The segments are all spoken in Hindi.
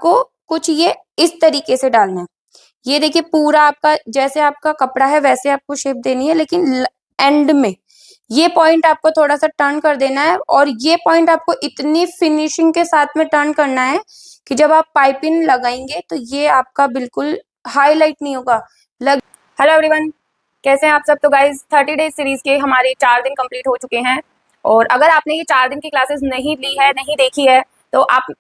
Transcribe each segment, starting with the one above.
आपको कुछ ये इस तरीके से डालना है। ये देखिए पूरा आपका जैसे आपका कपड़ा है वैसे आपको शेप देनी है, लेकिन एंड में ये पॉइंट आपको थोड़ा सा टर्न कर देना है और ये पॉइंट आपको इतनी फिनिशिंग के साथ में टर्न करना है कि जब आप पाइपिंग लगाएंगे तो ये आपका बिल्कुल हाईलाइट नहीं होगा। हेलो एवरीवन, कैसे हैं आप सब। तो गाइज 30 डेज सीरीज के हमारे 4 दिन कंप्लीट हो चुके हैं और अगर आपने ये 4 दिन की क्लासेस नहीं ली है, नहीं देखी है, तो आप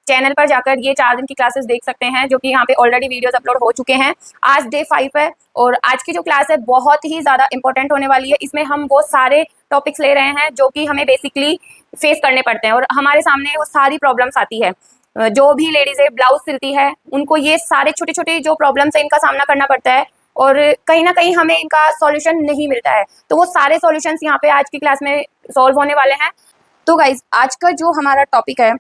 चैनल पर जाकर ये 4 दिन की क्लासेस देख सकते हैं, जो कि यहाँ पे ऑलरेडी वीडियोस अपलोड हो चुके हैं। आज डे 5 है और आज की जो क्लास है बहुत ही ज़्यादा इंपॉर्टेंट होने वाली है। इसमें हम वो सारे टॉपिक्स ले रहे हैं जो कि हमें बेसिकली फेस करने पड़ते हैं और हमारे सामने वो सारी प्रॉब्लम्स आती है। जो भी लेडीज़ ब्लाउज सिलती है उनको ये सारे छोटे छोटे जो प्रॉब्लम्स है इनका सामना करना पड़ता है और कहीं ना कहीं हमें इनका सॉल्यूशन नहीं मिलता है। तो वो सारे सॉल्यूशंस यहाँ पे आज की क्लास में सॉल्व होने वाले हैं। तो गाइज आज का जो हमारा टॉपिक है,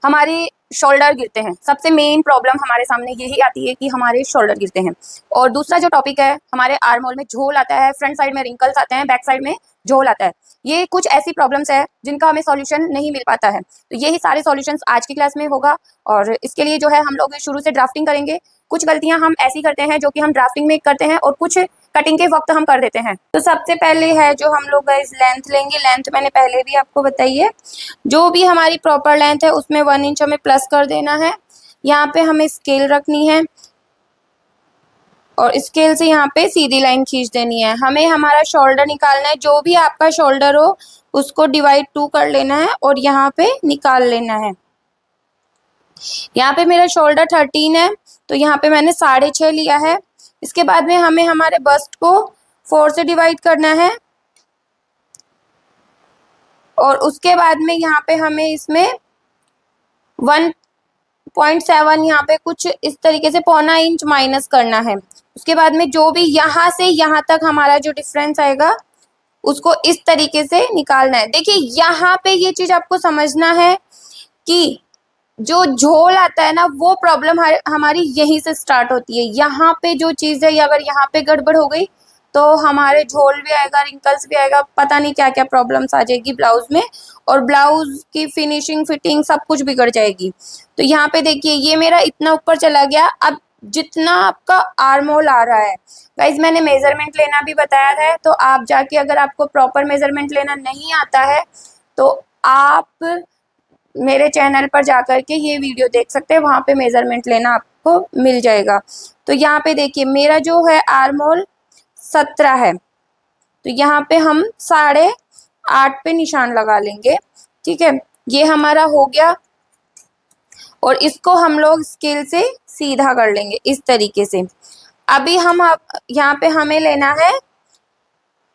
हमारे शोल्डर गिरते हैं। सबसे मेन प्रॉब्लम हमारे सामने यही आती है कि हमारे शोल्डर गिरते हैं। और दूसरा जो टॉपिक है, हमारे आर्म होल में झोल आता है, फ्रंट साइड में रिंकल्स आते हैं, बैक साइड में झोल आता है। ये कुछ ऐसी प्रॉब्लम्स है जिनका हमें सॉल्यूशन नहीं मिल पाता है। तो यही सारे सॉल्यूशंस आज की क्लास में होगा और इसके लिए जो है हम लोग शुरू से ड्राफ्टिंग करेंगे। कुछ गलतियां हम ऐसी करते हैं जो कि हम ड्राफ्टिंग में करते हैं और कुछ कटिंग के वक्त हम कर देते हैं। तो सबसे पहले है जो हम लोग इस लेंथ लेंगे। लेंथ मैंने पहले भी आपको बताई है। जो भी हमारी प्रॉपर लेंथ है उसमें 1 इंच हमें प्लस कर देना है। यहाँ पे हमें स्केल रखनी है और स्केल से यहाँ पे सीधी लाइन खींच देनी है। हमें हमारा शोल्डर निकालना है। जो भी आपका शोल्डर हो उसको डिवाइड 2 कर लेना है और यहाँ पे निकाल लेना है। यहाँ पे मेरा शोल्डर 13 है तो यहाँ पे मैंने 6.5 लिया है। इसके बाद में हमें हमारे बस्ट को 4 से डिवाइड करना है और उसके बाद में यहाँ पे हमें इसमें 1.7 यहाँ पे कुछ इस तरीके से 0.25 इंच माइनस करना है। उसके बाद में जो भी यहाँ से यहाँ तक हमारा जो डिफरेंस आएगा उसको इस तरीके से निकालना है। देखिए यहाँ पे ये चीज आपको समझना है कि जो झोल आता है ना वो प्रॉब्लम हमारी यहीं से स्टार्ट होती है। यहाँ पे जो चीज है अगर यहाँ पे गड़बड़ हो गई तो हमारे झोल भी आएगा, रिंकल्स भी आएगा, पता नहीं क्या क्या प्रॉब्लम्स आ जाएगी ब्लाउज में और ब्लाउज की फिनिशिंग फिटिंग सब कुछ बिगड़ जाएगी। तो यहाँ पे देखिए ये मेरा इतना ऊपर चला गया। अब जितना आपका आर्म होल आ रहा है, गाइज मैंने मेजरमेंट लेना भी बताया है, तो आप जाके अगर आपको प्रॉपर मेजरमेंट लेना नहीं आता है तो आप मेरे चैनल पर जाकर के ये वीडियो देख सकते हैं, वहाँ पे मेजरमेंट लेना आपको मिल जाएगा। तो यहाँ पे देखिए मेरा जो है आर्म होल 17 है तो यहाँ पे हम 8.5 पे निशान लगा लेंगे। ठीक है, ये हमारा हो गया और इसको हम लोग स्केल से सीधा कर लेंगे इस तरीके से। अभी हम यहाँ पे हमें लेना है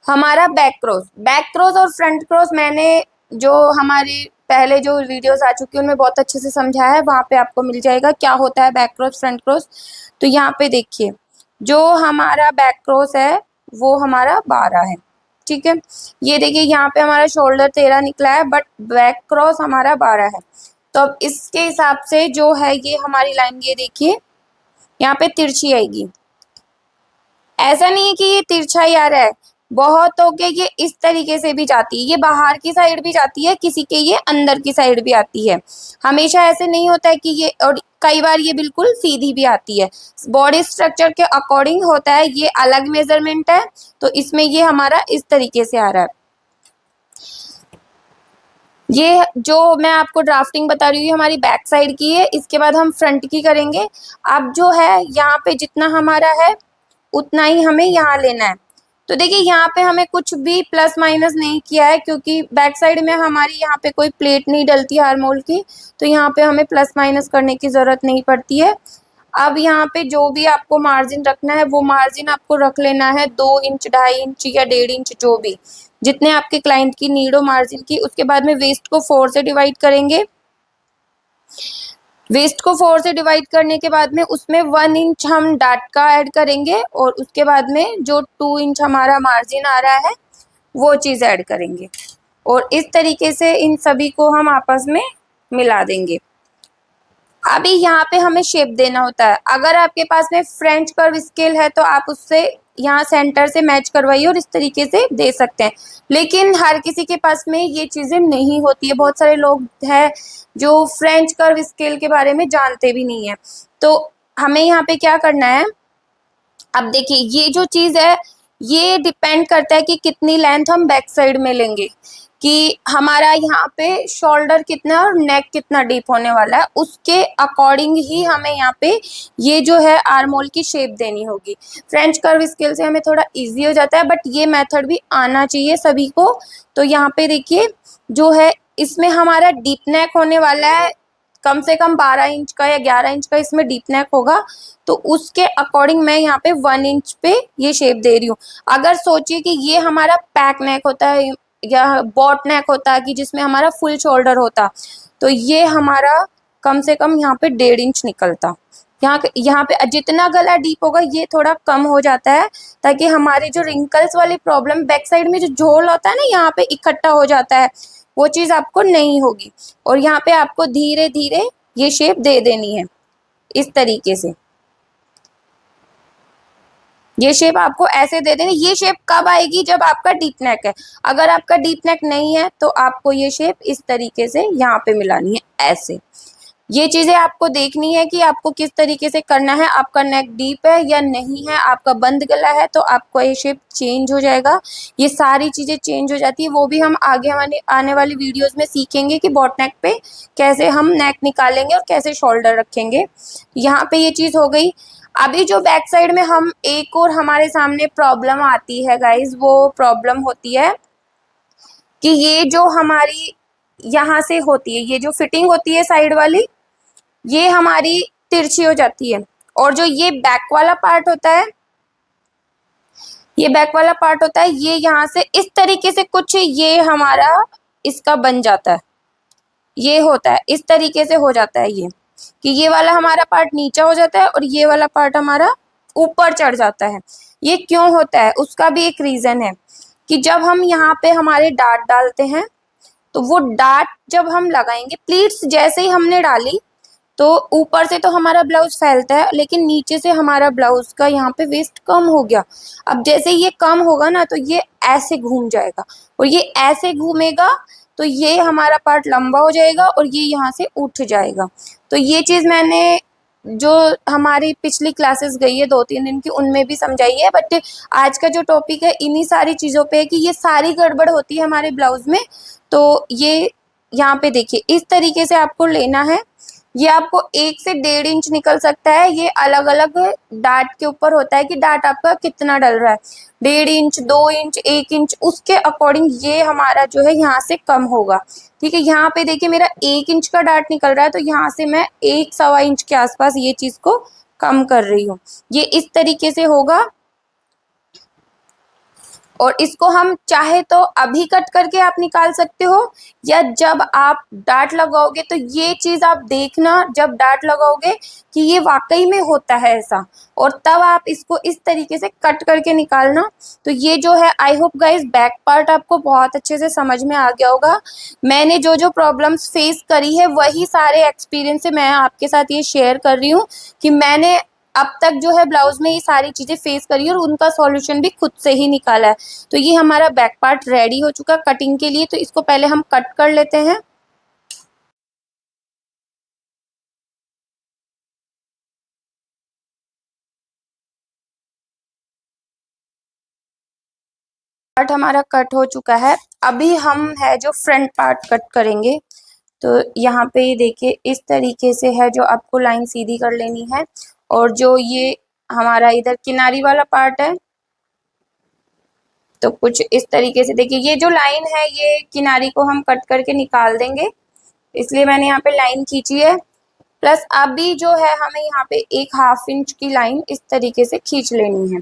हमारा बैक क्रॉस। बैक क्रॉस और फ्रंट क्रॉस मैंने जो हमारे पहले जो वीडियोस आ चुकी है उनमें बहुत अच्छे से समझाया है, वहाँ पे आपको मिल जाएगा क्या होता है बैक क्रॉस फ्रंट क्रॉस। तो यहाँ पे देखिए जो हमारा बैक क्रॉस है वो हमारा 12 है। ठीक है, ये देखिए यहाँ पे हमारा शोल्डर 13 निकला है बट बैक क्रॉस हमारा 12 है। तो अब इसके हिसाब से जो है ये हमारी लाइन, ये देखिए यहाँ पे तिरछी आएगी। ऐसा नहीं है कि ये तिरछा ही आ रहा है, बहुत हो के ये इस तरीके से भी जाती है, ये बाहर की साइड भी जाती है, किसी के ये अंदर की साइड भी आती है। हमेशा ऐसे नहीं होता है कि ये, और कई बार ये बिल्कुल सीधी भी आती है। बॉडी स्ट्रक्चर के अकॉर्डिंग होता है, ये अलग मेजरमेंट है तो इसमें ये हमारा इस तरीके से आ रहा है। ये जो मैं आपको ड्राफ्टिंग बता रही हूँ हमारी बैक साइड की है, इसके बाद हम फ्रंट की करेंगे। अब जो है यहाँ पे जितना हमारा है उतना ही हमें यहाँ लेना है। तो देखिए यहाँ पे हमें कुछ भी प्लस माइनस नहीं किया है क्योंकि बैक साइड में हमारी यहाँ पे कोई प्लेट नहीं डलती आर्म होल की, तो यहाँ पे हमें प्लस माइनस करने की ज़रूरत नहीं पड़ती है। अब यहाँ पे जो भी आपको मार्जिन रखना है वो मार्जिन आपको रख लेना है 2 इंच, 2.5 इंच या 1.5 इंच, जो भी जितने आपके क्लाइंट की नीड हो मार्जिन की। उसके बाद में वेस्ट को 4 से डिवाइड करेंगे। वेस्ट को 4 से डिवाइड करने के बाद में उसमें 1 इंच हम डाट का ऐड करेंगे और उसके बाद में जो 2 इंच हमारा मार्जिन आ रहा है वो चीज़ ऐड करेंगे और इस तरीके से इन सभी को हम आपस में मिला देंगे। अभी यहाँ पे हमें शेप देना होता है। अगर आपके पास में फ्रेंच कर्व स्केल है तो आप उससे यहाँ सेंटर से मैच करवाइए और इस तरीके से दे सकते हैं। लेकिन हर किसी के पास में ये चीज़ें नहीं होती है। बहुत सारे लोग हैं जो फ्रेंच कर्व स्केल के बारे में जानते भी नहीं है। तो हमें यहाँ पे क्या करना है, अब देखिए ये जो चीज़ है ये डिपेंड करता है कि कितनी लेंथ हम बैक साइड में लेंगे, कि हमारा यहाँ पे शोल्डर कितना और नेक कितना डीप होने वाला है, उसके अकॉर्डिंग ही हमें यहाँ पे ये जो है आर्म होल की शेप देनी होगी। फ्रेंच कर्व स्केल से हमें थोड़ा इजी हो जाता है, बट ये मेथड भी आना चाहिए सभी को। तो यहाँ पे देखिए जो है इसमें हमारा डीप नेक होने वाला है, कम से कम 12 इंच का या 11 इंच का इसमें डीप नेक होगा। तो उसके अकॉर्डिंग मैं यहाँ पे 1 इंच पे ये शेप दे रही हूँ। अगर सोचिए कि ये हमारा पैक नेक होता है या बॉट नेक होता है कि जिसमें हमारा फुल शोल्डर होता, तो ये हमारा कम से कम यहाँ पे 1.5 इंच निकलता। यहाँ पे जितना गला डीप होगा ये थोड़ा कम हो जाता है, ताकि हमारे जो रिंकल्स वाली प्रॉब्लम बैक साइड में जो झोल होता है ना यहाँ पे इकट्ठा हो जाता है, वो चीज़ आपको नहीं होगी। और यहाँ पे आपको धीरे धीरे ये शेप दे देनी है इस तरीके से। ये शेप आपको ऐसे दे देनी। ये शेप कब आएगी, जब आपका डीप नेक है। अगर आपका डीप नेक नहीं है तो आपको ये शेप इस तरीके से यहाँ पे मिलानी है, ऐसे। ये चीजें आपको देखनी है कि आपको किस तरीके से करना है। आपका नेक डीप है या नहीं है, आपका बंद गला है तो आपको ये शेप चेंज हो जाएगा। ये सारी चीजें चेंज हो जाती है, वो भी हम आगे आने वाली वीडियोस में सीखेंगे कि बॉट नेक पे कैसे हम नेक निकालेंगे और कैसे शोल्डर रखेंगे। यहाँ पे ये चीज हो गई। अभी जो बैक साइड में हम एक और हमारे सामने प्रॉब्लम आती है गाइज, वो प्रॉब्लम होती है कि ये जो हमारी यहाँ से होती है, ये जो फिटिंग होती है साइड वाली, ये हमारी तिरछी हो जाती है। और जो ये बैक वाला पार्ट होता है, ये बैक वाला पार्ट होता है, ये यहाँ से इस तरीके से कुछ ये हमारा इसका बन जाता है। ये होता है इस तरीके से हो जाता है ये, कि ये वाला हमारा पार्ट नीचा हो जाता है और ये वाला पार्ट हमारा ऊपर चढ़ जाता है। ये क्यों होता है, उसका भी एक रीजन है कि जब हम यहाँ पे हमारे डार्ट डालते हैं, तो वो डार्ट जब हम लगाएंगे, प्लीट्स जैसे ही हमने डाली तो ऊपर से तो हमारा ब्लाउज फैलता है, लेकिन नीचे से हमारा ब्लाउज का यहाँ पे वेस्ट कम हो गया। अब जैसे ये कम होगा ना, तो ये ऐसे घूम जाएगा, और ये ऐसे घूमेगा तो ये हमारा पार्ट लंबा हो जाएगा और ये यहाँ से उठ जाएगा। तो ये चीज़ मैंने जो हमारी पिछली क्लासेस गई है 2-3 दिन की, उनमें भी समझाई है, बट आज का जो टॉपिक है इन्हीं सारी चीज़ों पे है कि ये सारी गड़बड़ होती है हमारे ब्लाउज में। तो ये यहाँ पे देखिए इस तरीके से आपको लेना है। ये आपको 1 से 1.5 इंच निकल सकता है। ये अलग अलग डार्ट के ऊपर होता है कि डार्ट आपका कितना डल रहा है, 1.5 इंच, 2 इंच, 1 इंच, उसके अकॉर्डिंग ये हमारा जो है यहाँ से कम होगा। ठीक है, यहाँ पे देखिए मेरा 1 इंच का डार्ट निकल रहा है, तो यहाँ से मैं 1-1.25 इंच के आसपास ये चीज को कम कर रही हूँ। ये इस तरीके से होगा। और इसको हम चाहे तो अभी कट करके आप निकाल सकते हो, या जब आप डार्ट लगाओगे तो ये चीज आप देखना, जब डार्ट लगाओगे कि ये वाकई में होता है ऐसा, और तब आप इसको इस तरीके से कट करके निकालना। तो ये जो है, I hope guys back part आपको बहुत अच्छे से समझ में आ गया होगा। मैंने जो जो प्रॉब्लम्स फेस करी है वही सारे एक्सपीरियंस से मैं आपके साथ ये शेयर कर रही हूँ कि मैंने अब तक जो है ब्लाउज में ये सारी चीजें फेस करी और उनका सॉल्यूशन भी खुद से ही निकाला है। तो ये हमारा बैक पार्ट रेडी हो चुका कटिंग के लिए। तो इसको पहले हम कट कर लेते हैं। पार्ट हमारा कट हो चुका है। अभी हम है जो फ्रंट पार्ट कट करेंगे। तो यहाँ पे ये देखिए इस तरीके से है जो आपको लाइन सीधी कर लेनी है। और जो ये हमारा इधर किनारी वाला पार्ट है, तो कुछ इस तरीके से देखिए ये जो लाइन है ये किनारी को हम कट करके निकाल देंगे, इसलिए मैंने यहाँ पे लाइन खींची है। प्लस अभी जो है हमें यहाँ पे 1/2 इंच की लाइन इस तरीके से खींच लेनी है।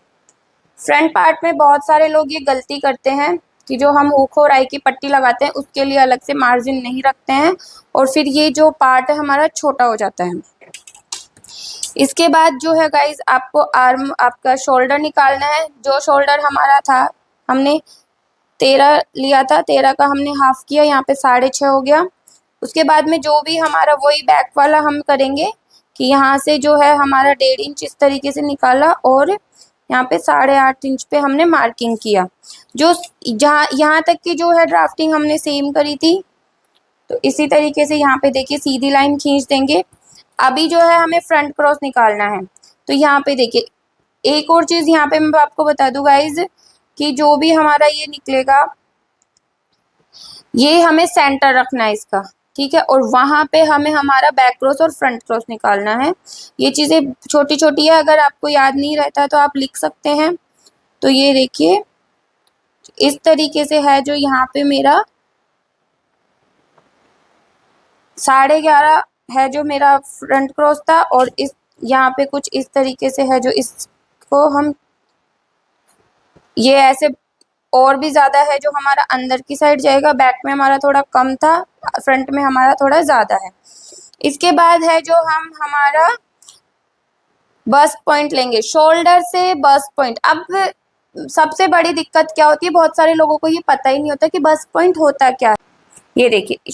फ्रंट पार्ट में बहुत सारे लोग ये गलती करते हैं कि जो हम हुक और आई की पट्टी लगाते हैं उसके लिए अलग से मार्जिन नहीं रखते हैं, और फिर ये जो पार्ट है हमारा छोटा हो जाता है। इसके बाद जो है गाइज आपको आर्म, आपका शोल्डर निकालना है। जो शोल्डर हमारा था, हमने 13 लिया था, 13 का हमने हाफ किया, यहाँ पे 6.5 हो गया। उसके बाद में जो भी हमारा वही बैक वाला हम करेंगे कि यहाँ से जो है हमारा 1.5 इंच इस तरीके से निकाला और यहाँ पे 8.5 इंच पे हमने मार्किंग किया। जो जहाँ यहाँ तक की जो है ड्राफ्टिंग हमने सेम करी थी, तो इसी तरीके से यहाँ पे देखिए सीधी लाइन खींच देंगे। अभी जो है हमें फ्रंट क्रॉस निकालना है, तो यहाँ पे देखिए एक और चीज़ यहाँ पे मैं आपको बता दूँ गाइज, कि जो भी हमारा ये निकलेगा ये हमें सेंटर रखना है इसका, ठीक है। और वहाँ पे हमें हमारा बैक क्रॉस और फ्रंट क्रॉस निकालना है। ये चीज़ें छोटी छोटी है, अगर आपको याद नहीं रहता तो आप लिख सकते हैं। तो ये देखिए इस तरीके से है जो यहाँ पे मेरा 11.5 है जो मेरा फ्रंट क्रॉस था, और इस यहाँ पे कुछ इस तरीके से है जो इसको हम ये ऐसे और भी ज़्यादा है जो हमारा अंदर की साइड जाएगा। बैक में हमारा थोड़ा कम था, फ्रंट में हमारा थोड़ा ज़्यादा है। इसके बाद है जो हम हमारा बस्ट पॉइंट लेंगे, शोल्डर से बस्ट पॉइंट। अब सबसे बड़ी दिक्कत क्या होती है, बहुत सारे लोगों को ये पता ही नहीं होता कि बस्ट पॉइंट होता क्या है। ये देखिए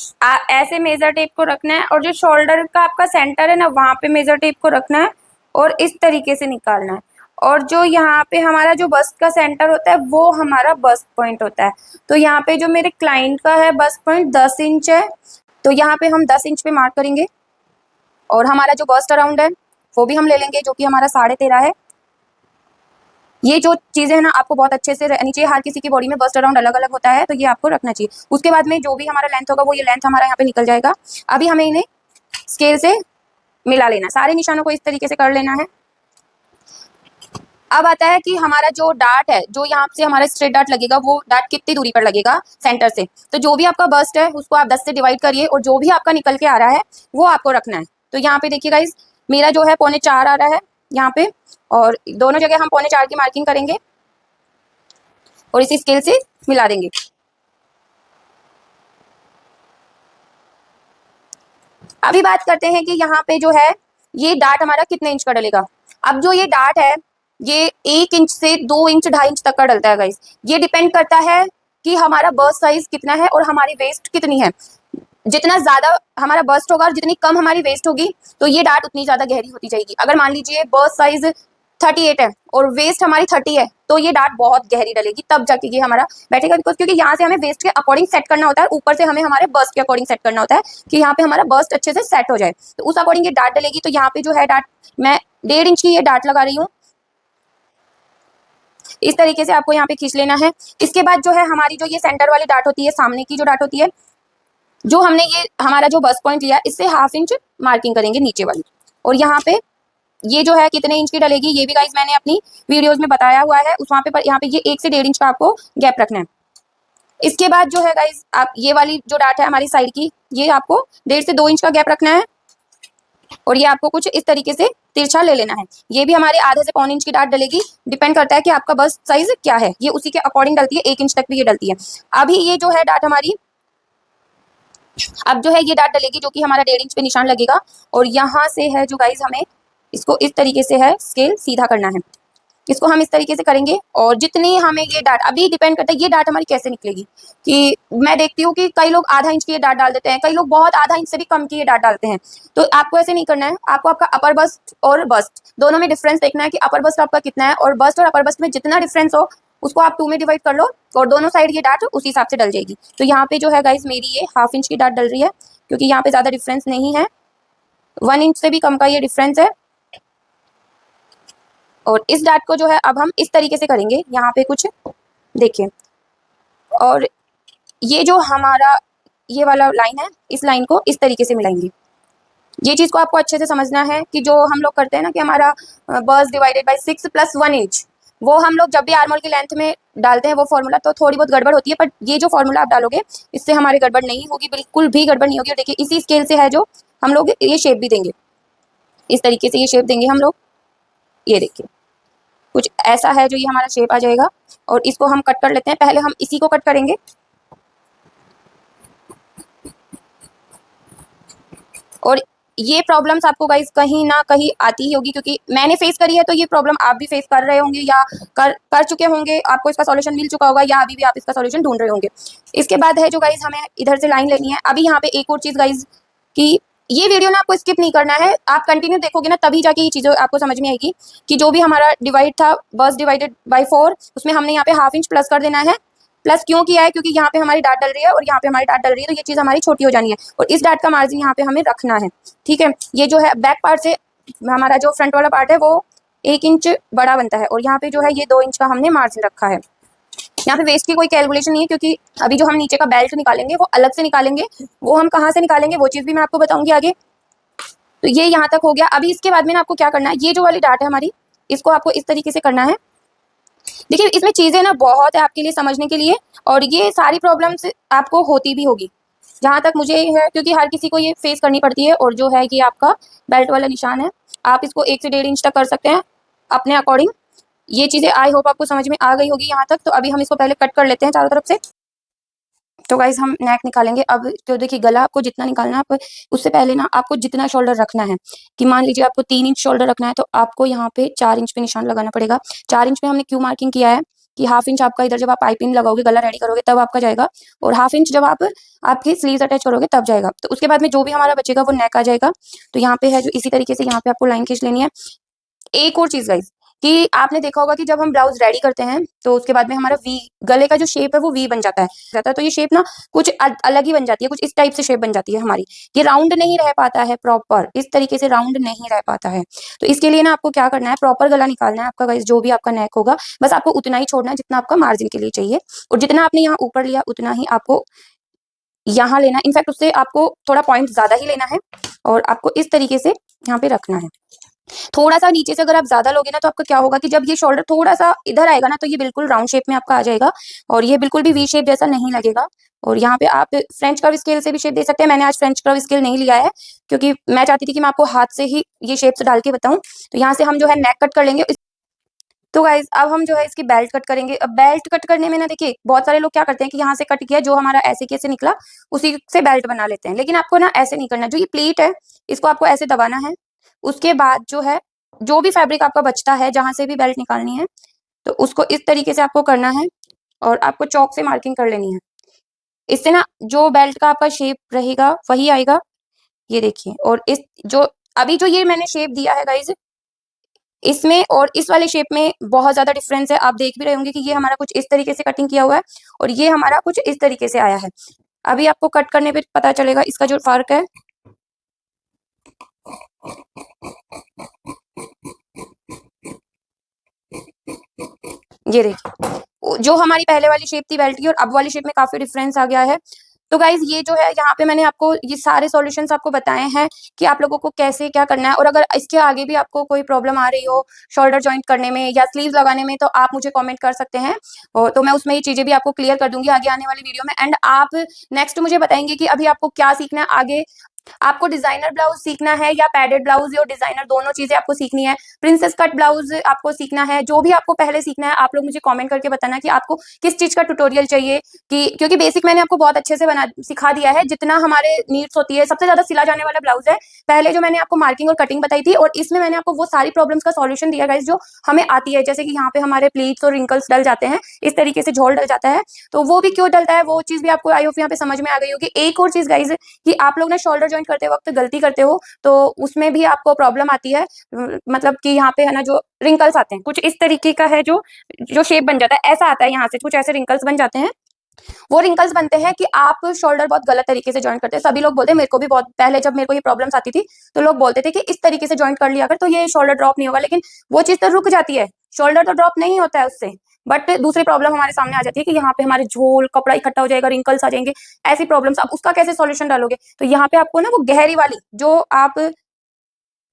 ऐसे मेजर टेप को रखना है, और जो शोल्डर का आपका सेंटर है ना वहाँ पे मेजर टेप को रखना है और इस तरीके से निकालना है। और जो यहाँ पे हमारा जो बस्ट का सेंटर होता है वो हमारा बस्ट पॉइंट होता है। तो यहाँ पे जो मेरे क्लाइंट का है बस्ट पॉइंट 10 इंच है, तो यहाँ पे हम 10 इंच पे मार्क करेंगे। और हमारा जो बस्ट अराउंड है वो भी हम ले लेंगे जो कि हमारा 13.5 है। ये जो चीज़ें हैं ना आपको बहुत अच्छे से रहनी चाहिए। हर किसी की बॉडी में बस्ट अराउंड अलग अलग होता है, तो ये आपको रखना चाहिए। उसके बाद में जो भी हमारा लेंथ होगा वो ये लेंथ हमारा यहाँ पे निकल जाएगा। अभी हमें इन्हें स्केल से मिला लेना, सारे निशानों को इस तरीके से कर लेना है। अब आता है कि हमारा जो डार्ट है, जो यहाँ से हमारा स्ट्रेट डार्ट लगेगा, वो डार्ट कितनी दूरी पर लगेगा सेंटर से। तो जो भी आपका बस्ट है उसको आप 10 से डिवाइड करिए, और जो भी आपका निकल के आ रहा है वो आपको रखना है। तो यहाँ पे देखिए गाइज मेरा जो है 4.25 आ रहा है यहाँ पे, और दोनों जगह हम 4.25 की मार्किंग करेंगे और इसी स्केल से मिला देंगे। अभी बात करते हैं कि यहाँ पे जो है ये डार्ट हमारा कितने इंच का डलेगा। अब जो ये डार्ट है ये 1 इंच से 2 इंच 2.5 इंच तक का डलता है गाइस। ये डिपेंड करता है कि हमारा बस्ट साइज कितना है और हमारी वेस्ट कितनी है। जितना ज्यादा हमारा बस्ट होगा और जितनी कम हमारी वेस्ट होगी तो ये डार्ट उतनी ज्यादा गहरी होती जाएगी। अगर मान लीजिए बस्ट साइज 38 है और वेस्ट हमारी 30 है तो ये डार्ट बहुत गहरी डलेगी, तब जाके ये हमारा बैठेगा। बिकॉज क्योंकि यहाँ से हमें वेस्ट के अकॉर्डिंग सेट करना होता है, ऊपर से हमें हमारे बस्ट के अकॉर्डिंग सेट करना होता है कि यहाँ पे हमारा बस्ट अच्छे से सेट हो जाए, तो उस अकॉर्डिंग ये डार्ट डलेगी। तो यहाँ पे जो है डार्ट मैं 1.5 इंच की ये डार्ट लगा रही हूँ। इस तरीके से आपको यहाँ पे खींच लेना है। इसके बाद जो है हमारी जो ये सेंटर वाली डार्ट होती है, सामने की जो डार्ट होती है, जो हमने ये हमारा जो बस्ट पॉइंट लिया इससे 1/2 इंच मार्किंग करेंगे नीचे वाली। और यहाँ पे ये जो है कितने इंच की डलेगी ये भी गाइस मैंने अपनी वीडियोस में बताया हुआ है, उस वहाँ पे यहाँ पे ये 1 से 1.5 इंच का आपको गैप रखना है। इसके बाद जो है गाइस आप ये वाली जो डार्ट है हमारी साइड की, ये आपको 1.5 से 2 इंच का गैप रखना है, और ये आपको कुछ इस तरीके से तिरछा ले लेना है। ये भी हमारे आधे से 1/4 इंच की डार्ट डलेगी। डिपेंड करता है कि आपका बस्ट साइज क्या है, ये उसी के अकॉर्डिंग डलती है। 1 इंच तक भी ये डलती है। अभी ये जो है डार्ट हमारी, अब जो है ये डार्ट डलेगी जो कि हमारा 1.5 इंच पे निशान लगेगा, और यहाँ से है जो गाइज हमें इसको इस तरीके से है स्केल सीधा करना है। इसको हम इस तरीके से करेंगे, और जितनी हमें ये डार्ट, अभी डिपेंड करता है ये डार्ट हमारी कैसे निकलेगी। कि मैं देखती हूँ कि कई लोग आधा इंच की ये डार्ट डाल देते हैं, कई लोग बहुत आधा इंच से भी कम की ये डार्ट डालते हैं। तो आपको ऐसे नहीं करना है, आपको आपका अपर बस्ट और बस्ट दोनों में डिफरेंस देखना है कि अपर बस्ट आपका कितना है, और बस्ट और अपर बस्ट में जितना डिफरेंस हो उसको आप 2 में डिवाइड कर लो, और दोनों साइड ये डार्ट उसी हिसाब से डल जाएगी। तो यहाँ पे जो है गाइज मेरी ये 1/2 इंच की डार्ट डल रही है, क्योंकि यहाँ पे ज़्यादा डिफरेंस नहीं है, 1 इंच से भी कम का ये डिफरेंस है। और इस डार्ट को जो है अब हम इस तरीके से करेंगे, यहाँ पे कुछ देखिए, और ये जो हमारा ये वाला लाइन है इस लाइन को इस तरीके से मिलाएंगे। ये चीज़ को आपको अच्छे से समझना है कि जो हम लोग करते हैं ना कि हमारा बस डिवाइडेड बाय 6 + 1 इंच, वो हम लोग जब भी आर्मोल की लेंथ में डालते हैं वो फॉर्मूला, तो थोड़ी बहुत गड़बड़ होती है, पर ये जो फॉर्मूला आप डालोगे इससे हमारी गड़बड़ नहीं होगी, बिल्कुल भी गड़बड़ नहीं होगी। और देखिए इसी स्केल से है जो हम लोग ये शेप भी देंगे, इस तरीके से ये शेप देंगे हम लोग। ये देखिए कुछ ऐसा है जो ये हमारा शेप आ जाएगा, और इसको हम कट कर लेते हैं। पहले हम इसी को कट करेंगे, और ये प्रॉब्लम्स आपको गाइस कहीं ना कहीं आती ही होगी, क्योंकि मैंने फेस करी है, तो ये प्रॉब्लम आप भी फेस कर रहे होंगे या कर चुके होंगे। आपको इसका सॉल्यूशन मिल चुका होगा, या अभी भी आप इसका सॉल्यूशन ढूंढ रहे होंगे। इसके बाद है जो गाइस हमें इधर से लाइन लेनी है। अभी यहाँ पे एक और चीज़ गाइस कि ये वीडियो ना आपको स्किप नहीं करना है, आप कंटिन्यू देखोगे ना तभी जाके ये चीज़ें आपको समझ में आएगी कि जो भी हमारा डिवाइड था बस डिवाइडेड बाय 4, उसमें हमने यहाँ पे ½ इंच प्लस कर देना है। प्लस क्यों किया है? क्योंकि यहाँ पे हमारी डाट डल रही है और यहाँ पे हमारी डाट डल रही है, तो ये चीज़ हमारी छोटी हो जानी है और इस डाट का मार्जिन यहाँ पे हमें रखना है। ठीक है, ये जो है बैक पार्ट से हमारा जो फ्रंट वाला पार्ट है वो 1 इंच बड़ा बनता है और यहाँ पे जो है ये 2 इंच का हमने मार्जिन रखा है। यहाँ पे वेस्ट की कोई कैलकुलेशन नहीं है, क्योंकि अभी जो हम नीचे का बेल्ट निकालेंगे वो अलग से निकालेंगे, वो हम कहाँ से निकालेंगे वो चीज़ भी मैं आपको बताऊंगी आगे। तो ये यहाँ तक हो गया। अभी इसके बाद में ना आपको क्या करना है, ये जो वाली डाट है हमारी, इसको आपको इस तरीके से करना है। देखिए इसमें चीज़ें ना बहुत है आपके लिए समझने के लिए, और ये सारी प्रॉब्लम्स आपको होती भी होगी जहाँ तक मुझे है, क्योंकि हर किसी को ये फेस करनी पड़ती है। और जो है ये आपका बेल्ट वाला निशान है, आप इसको 1 से 1.5 इंच तक कर सकते हैं अपने अकॉर्डिंग। ये चीज़ें आई होप आपको समझ में आ गई होगी यहाँ तक। तो अभी हम इसको पहले कट कर लेते हैं चारों तरफ से। तो गाइज हम नेक निकालेंगे। अब तो देखिए गला आपको जितना निकालना है, आप उससे पहले ना आपको जितना शोल्डर रखना है, कि मान लीजिए आपको 3 इंच शोल्डर रखना है, तो आपको यहाँ पे 4 इंच पे निशान लगाना पड़ेगा। 4 इंच पे हमने क्यों मार्किंग किया है कि ½ इंच आपका इधर जब आप पाइपिंग लगाओगे गला रेडी करोगे तब आपका जाएगा, और ½ इंच जब आप आपकी स्लीव्स अटैच करोगे तब जाएगा। तो उसके बाद में जो भी हमारा बचेगा वो नेक आ जाएगा। तो यहाँ पे है जो इसी तरीके से यहाँ पे आपको लाइन खींच लेनी है। एक और चीज गाइस, कि आपने देखा होगा कि जब हम ब्लाउज रेडी करते हैं तो उसके बाद में हमारा वी, गले का जो शेप है वो वी बन जाता है। तो ये शेप ना कुछ अलग ही बन जाती है, कुछ इस टाइप से शेप बन जाती है हमारी। ये राउंड नहीं रह पाता है, प्रॉपर इस तरीके से राउंड नहीं रह पाता है। तो इसके लिए ना आपको क्या करना है, प्रॉपर गला निकालना है आपका गाइस। जो भी आपका नेक होगा बस आपको उतना ही छोड़ना है जितना आपका मार्जिन के लिए चाहिए, और जितना आपने यहाँ ऊपर लिया उतना ही आपको यहाँ लेना है। इनफैक्ट उससे आपको थोड़ा पॉइंट ज्यादा ही लेना है, और आपको इस तरीके से यहाँ पे रखना है। थोड़ा सा नीचे से अगर आप ज्यादा लोगे ना तो आपका क्या होगा कि जब ये शोल्डर थोड़ा सा इधर आएगा ना तो ये बिल्कुल राउंड शेप में आपका आ जाएगा, और ये बिल्कुल भी वी शेप जैसा नहीं लगेगा। और यहाँ पे आप फ्रेंच कर्व स्केल से भी शेप दे सकते हैं। मैंने आज फ्रेंच कर्व स्केल नहीं लिया है, क्योंकि मैं चाहती थी कि मैं आपको हाथ से ही ये शेप्स डाल के बताऊं। तो यहाँ से हम जो है नेक कट कर लेंगे। तो गाइज अब हम जो है इसकी बेल्ट कट करेंगे। अब बेल्ट कट करने में ना देखिए बहुत सारे लोग क्या करते हैं कि यहाँ से कट किया, जो हमारा ऐसे कैसे निकला उसी से बेल्ट बना लेते हैं, लेकिन आपको ना ऐसे नहीं करना। जो ये प्लीट है इसको आपको ऐसे दबाना है। उसके बाद जो है जो भी फैब्रिक आपका बचता है जहां से भी बेल्ट निकालनी है तो उसको इस तरीके से आपको करना है, और आपको चौक से मार्किंग कर लेनी है। इससे ना जो बेल्ट का आपका शेप रहेगा वही आएगा। ये देखिए, और इस जो अभी जो ये मैंने शेप दिया है गाइज, इसमें और इस वाले शेप में बहुत ज्यादा डिफरेंस है। आप देख भी रहे होंगे कि ये हमारा कुछ इस तरीके से कटिंग किया हुआ है और ये हमारा कुछ इस तरीके से आया है। अभी आपको कट करने पे पता चलेगा इसका जो फर्क है। ये देखिए जो हमारी पहले वाली शेप थी बेल्ट की और अब वाली शेप में काफी डिफरेंस आ गया है। तो गाइज ये जो है यहाँ पे मैंने आपको ये सारे सॉल्यूशंस आपको बताए हैं कि आप लोगों को कैसे क्या करना है। और अगर इसके आगे भी आपको कोई प्रॉब्लम आ रही हो शोल्डर जॉइंट करने में या स्लीव्स लगाने में तो आप मुझे कमेंट कर सकते हैं, और तो मैं उसमें ये चीजें भी आपको क्लियर कर दूंगी आगे आने वाली वीडियो में। एंड आप नेक्स्ट मुझे बताएंगे कि अभी आपको क्या सीखना है आगे। आपको डिजाइनर ब्लाउज सीखना है या पैडेड ब्लाउज या डिजाइनर, दोनों चीजें आपको सीखनी है। प्रिंसेस कट ब्लाउज आपको सीखना है, जो भी आपको पहले सीखना है आप लोग मुझे कमेंट करके बताना कि आपको किस चीज का ट्यूटोरियल चाहिए। कि क्योंकि बेसिक मैंने आपको बहुत अच्छे से बना सिखा दिया है जितना हमारे नीड्स होती है। सबसे ज्यादा सिला जाने वाला ब्लाउज है पहले जो मैंने आपको मार्किंग और कटिंग बताई थी, और इसमें मैंने आपको वो सारी प्रॉब्लम्स का सॉल्यूशन दिया गाइस जो हमें आती है। जैसे कि यहाँ पे हमारे प्लीट्स और रिंकल्स डल जाते हैं, इस तरीके से झोल डल जाता है, तो वो भी क्यों डलता है वो चीज भी आपको आई होप यहाँ पे समझ में आ गई होगी। एक और चीज गाइज कि आप लोग ना शोल्डर जॉइंट करते वक्त गलती करते हो तो उसमें भी आपको प्रॉब्लम आती है। मतलब कि यहाँ पे है ना जो रिंकल्स आते हैं कुछ इस तरीके का है, जो जो शेप बन जाता है ऐसा आता है, यहाँ से कुछ ऐसे रिंकल्स बन जाते हैं। वो रिंकल्स बनते हैं कि आप शोल्डर बहुत गलत तरीके से जॉइंट करते हैं। सभी लोग बोलते हैं, मेरे को भी बहुत पहले जब मेरे को ये प्रॉब्लम्स आती थी तो लोग बोलते थे कि इस तरीके से जॉइंट कर लिया कर तो ये शोल्डर ड्रॉप नहीं होगा, लेकिन वो चीज तो रुक जाती है, शोल्डर तो ड्रॉप नहीं होता है उससे। बट दूसरी प्रॉब्लम हमारे सामने आ जाती है कि यहाँ पे हमारे झोल कपड़ा इकट्ठा हो जाएगा, रिंकल्स आ जाएंगे, ऐसी प्रॉब्लम्स। आप उसका कैसे सॉल्यूशन डालोगे? तो यहाँ पे आपको ना वो गहरी वाली जो आप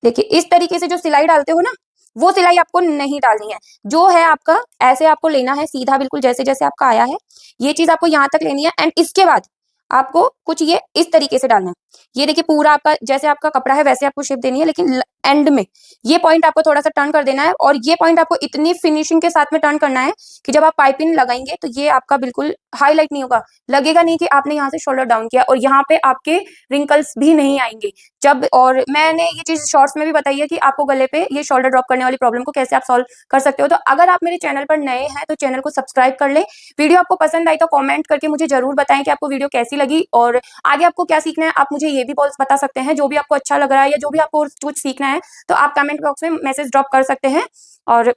देखिए इस तरीके से जो सिलाई डालते हो ना वो सिलाई आपको नहीं डालनी है। जो है आपका ऐसे आपको लेना है सीधा, बिल्कुल जैसे जैसे आपका आया है ये चीज आपको यहाँ तक लेनी है। एंड इसके बाद आपको कुछ ये इस तरीके से डालना है। ये देखिए पूरा आपका जैसे आपका कपड़ा है वैसे आपको शेप देनी है, लेकिन एंड में ये पॉइंट आपको थोड़ा सा टर्न कर देना है, और ये पॉइंट आपको इतनी फिनिशिंग के साथ में टर्न करना है कि जब आप पाइपिंग लगाएंगे तो ये आपका बिल्कुल हाईलाइट नहीं होगा, लगेगा नहीं कि आपने यहाँ से शोल्डर डाउन किया, और यहाँ पे आपके रिंकल्स भी नहीं आएंगे जब। और मैंने ये चीज शॉर्ट्स में भी बताई है कि आपको गले पे ये शोल्डर ड्रॉप करने वाली प्रॉब्लम को कैसे आप सॉल्व कर सकते हो। तो अगर आप मेरे चैनल पर नए हैं तो चैनल को सब्सक्राइब कर ले। वीडियो आपको पसंद आई तो कमेंट करके मुझे जरूर बताएं कि आपको वीडियो कैसी लगी, और आगे आपको क्या सीखना है आप मुझे ये भी बता सकते हैं। जो भी आपको अच्छा लग रहा है या जो भी आपको कुछ सीखना है तो आप कमेंट बॉक्स में मैसेज ड्रॉप कर सकते हैं, और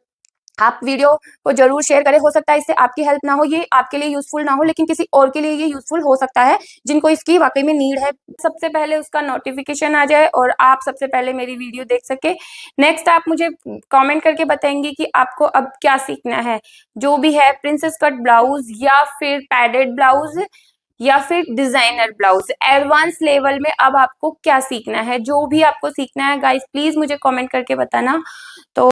आप वीडियो को जरूर शेयर करें। हो सकता है इससे आपकी हेल्प ना हो, ये आपके लिए यूजफुल ना हो, लेकिन किसी और के लिए ये यूजफुल हो सकता है जिनको इसकी वाकई में नीड है। सबसे पहले उसका नोटिफिकेशन आ जाए और आप सबसे पहले मेरी वीडियो देख सके। नेक्स्ट आप मुझे कमेंट करके बताएंगे कि आपको अब क्या सीखना है, जो भी है प्रिंसेस कट ब्लाउज या फिर पैडेड ब्लाउज या फिर डिजाइनर ब्लाउज, एडवांस लेवल में अब आपको क्या सीखना है। जो भी आपको सीखना है गाइस प्लीज मुझे कमेंट करके बताना। तो